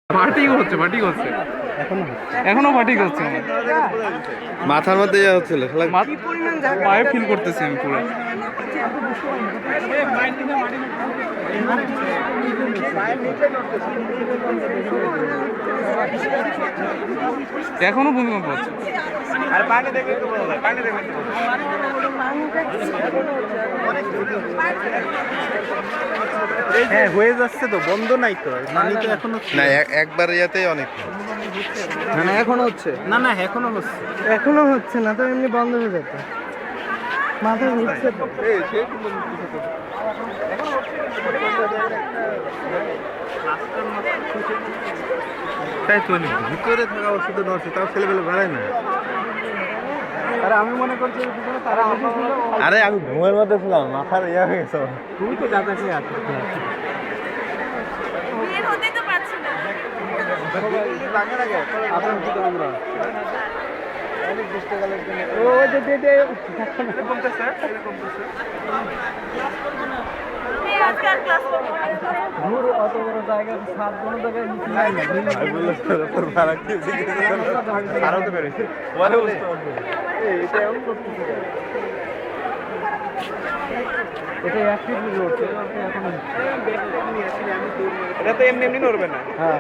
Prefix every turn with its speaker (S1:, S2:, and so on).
S1: Party হচ্ছে এখনো party করছে
S2: মাথার মধ্যে ইয়ে হচ্ছিল
S1: পায়ে ফিল করতেছি আমি পুরো। এখনো ভূমিকম্প হচ্ছে।
S3: হ্যাঁ হয়ে যাচ্ছে তো, বন্ধ নাই তো, পানি তো এখনো
S2: না একবার ইয়াতেই অনেক।
S3: না এখনো হচ্ছে, না এখনো হচ্ছে না তো, এমনি বন্ধ হয়ে যেত, মাথা ঘুরছে তো।
S2: তাই তো ভিতরে থাকা ওষুধ নষ্ট, তাও ছেলেবেলে বাড়ায় না।
S3: আরে আমি মনে করছি তারা,
S2: আরে আমি ঘুমের মধ্যে ছিলাম, মাথার ইয়া হয়ে গেছে।
S3: তুমি তো যাতাকে আছে
S4: বের হতে তো পারছি না। এই আজকাল ক্লাস করবো না।
S3: অত বড় জায়গা, সাত কোনো জায়গায়
S2: আরো তো বেরোচ্ছে
S3: এটা অ্যাক্টিভলি লড়ছে এখন।
S1: এটা তো এমনি নড়বে না।
S3: হ্যাঁ।